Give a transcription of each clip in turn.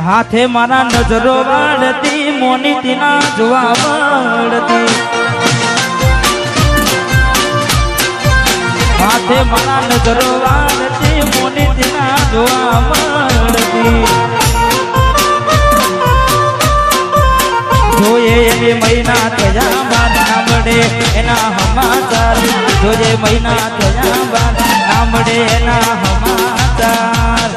હાથે મારા નજરો વાળતી મોની તીના જોવા મળતી હાથે મારા નજરો વાળતી મોની તીના જોવા મળતી જોઈએ એ મહિના થયા બાદ ના મળે એના સમાચાર જોઈએ મહિના થયા બાદ ના મળે એના સમાચાર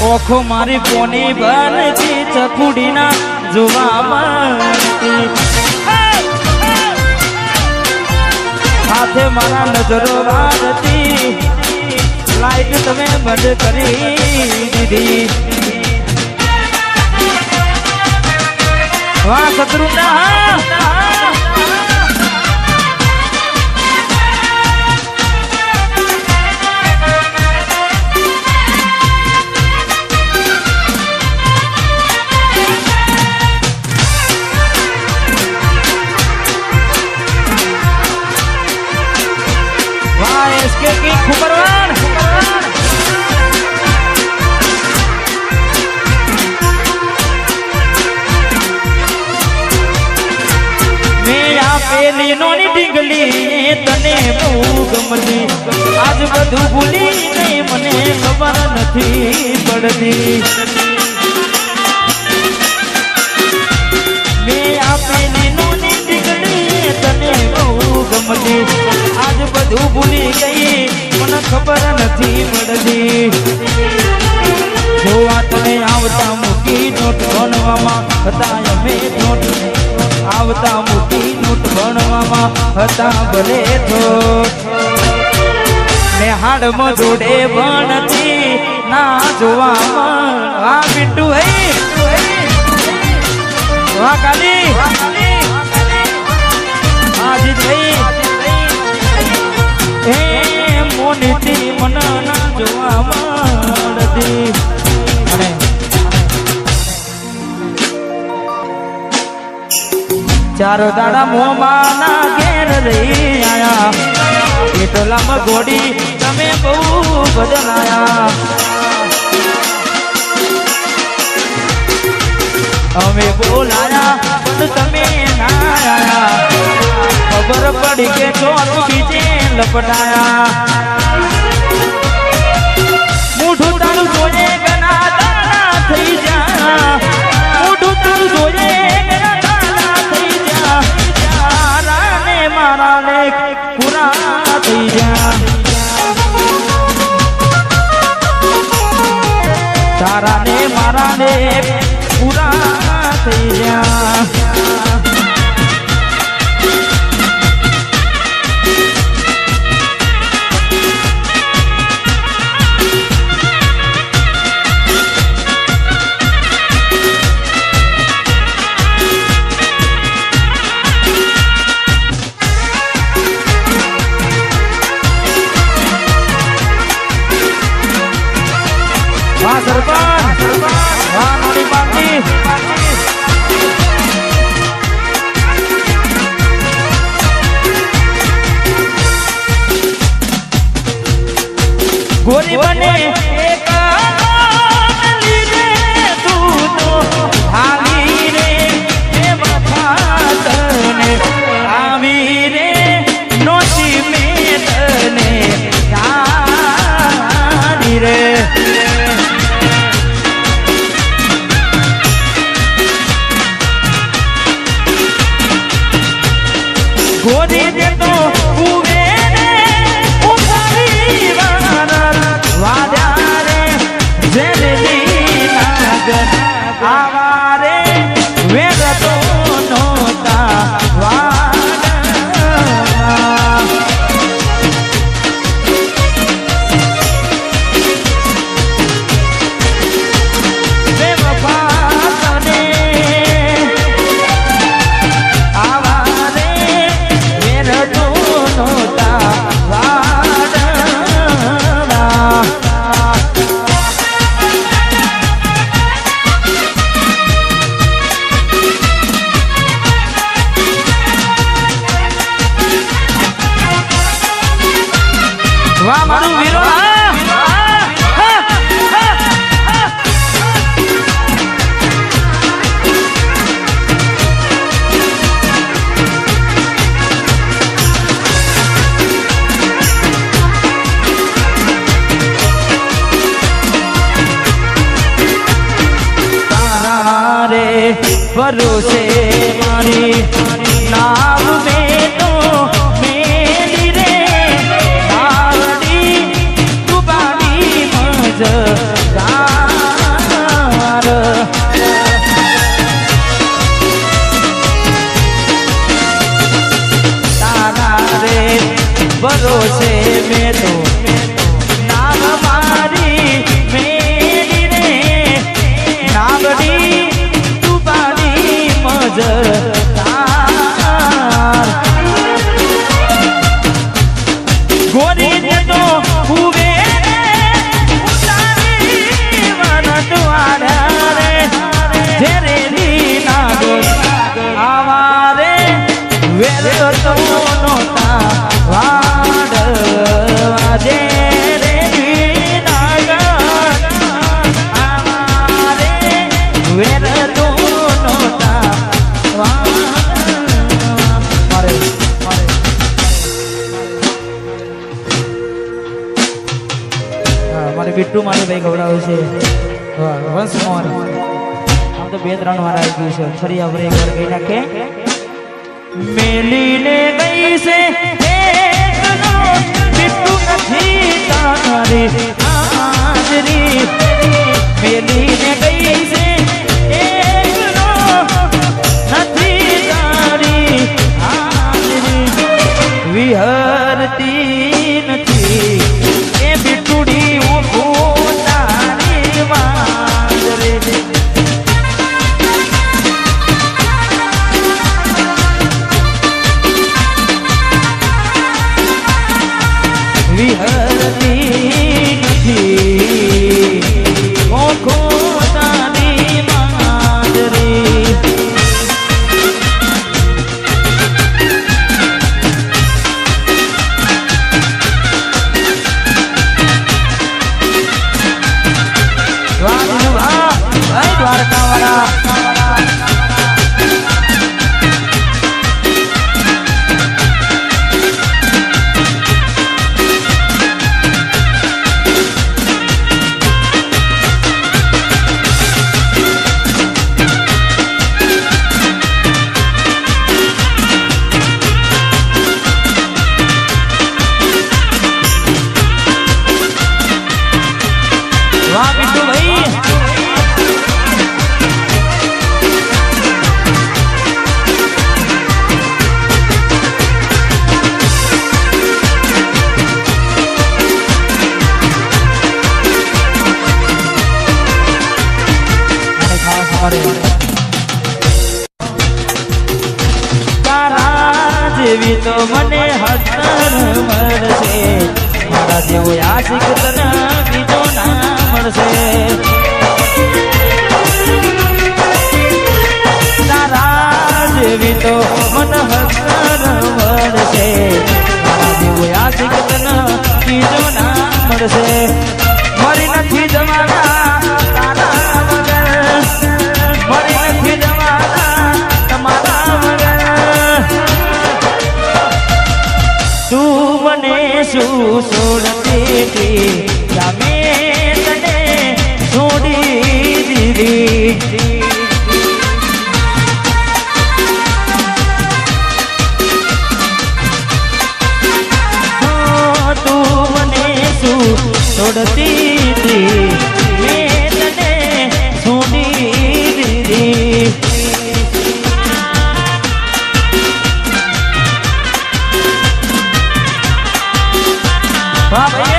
ઓખો મારી કોની બનતી ચકુડીના જોવા મળતી હાથે મારા નજરો વાળતી લાઈટ તમે બંધ કરી દીધી વાહ શત્રુના इसके की खुबरवान मेरा पेली नोनी ढींगली तने बहू गमती आज बधु भूली नहीं मने खबर नहीं पड़ती मेरा पेली नोनी ढींगली तने बहू गमती आज બધું ભૂલી ગઈ મને ખબર નથી મળતી જોવા તમે આવતા મૂકી નોટ ભણવામાં હતા અમે નોટ આવતા મૂકી નોટ ભણવામાં હતા ભલે થોટ મેં હાડમાં જોડે ભણતી ના જોવામાં આ બિટ્ટુ હે વાહ કાલી હાજી ભાઈ એ મોનીતી મન ના જોવા મળતી અને ચાર દાડા મોમાં ના ઘેર રહી આયા એટલામાં ઘોડી તમે બહુ બદલાયા અમે બોલાયા પણ તમે ના આયા ખબર પડી કે ચોર બીજે લપટાયા મૂઠું તારું જોજે ગના દાણા થઈ જા મૂઠું તારું જોજે ગના દાણા થઈ જા તારા ને મારા ને પૂરા થઈ જા તારા ને મારા ને પૂરા થઈ જા गोरी बने एक तू तो भागी रे तने आवी रे नोची में तने जानी रे गोरी दे तो आवारे वेग तो नोता वाडा बेवफा तने आवारे वेग ભરોસે મારી નામ મેં તો મેલી રે આવડી તુબાડી મજ ભરોસે મેં તો નામ મારી મેલી રે નાગડી તુબાડી મજર ગોરી ને તો હુવે ઉતારી મન દ્વારા રે જેરેલી નાગ આવારે વેર તો નોતા વાડવા જેરેલી નાગ આવારે વેર તો નોતા મારે મારે બિટ્ટુ મારે ભાઈ ગવડાવે છે વંશ મોર આમ તો 2-3 વાર આવી ગયું છે ફરી આપણે એક વાર કહી નાખે મેલીને ગઈ છે એકનો બિટ્ટુ નથી તારી હાજરી મેલીને ગઈ છે એકનો નથી તારી હાજરી વિહરતી નથી એ બિટ્ટુડી હું તારી વાંદરે વિહરતી નથી ઓખો તારી વાંદરે દ્વારકા વાળા વાહ બિટ્ટુ ભાઈ તારા જેવી તો મને હતર મળશે મારા જેવો આશિક તને બીજો ના મળશે તારા જેવી તો મને હતર મળશે મારા જેવો આશિક તને બીજો ના મળશે મરી નથી જવાના તારા વગર મરી નથી જવાના તમારા વગર તું મને શું છોડતી હતી જામે તને છોડી દીધી તું મને શું છોડતી હતી મેં તને છોડી દીધી વાહ ભાઈ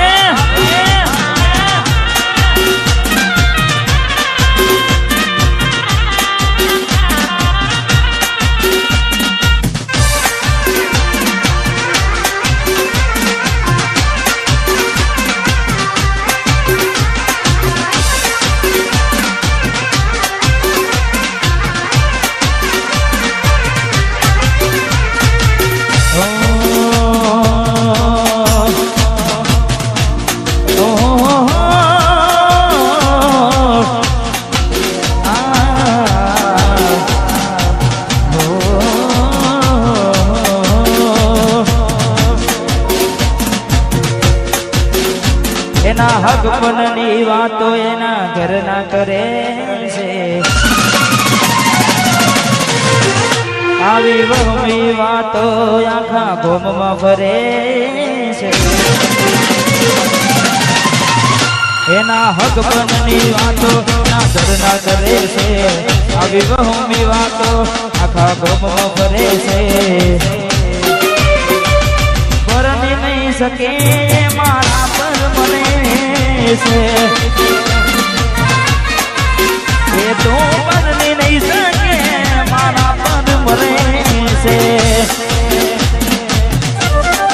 એના હક પનની વાતો એના ઘરના કરે છે આવી વહમી વાતો આખા ગોમમાં ફરે છે એના હક બનની વાતો ના ધરના કરે છે આવી વહમી વાતો આખા ગોમમાં ફરે છે પરણી નહીં શકે મારા પર મને છે એ તો પરણી નહીં શકે મારા પર મને છે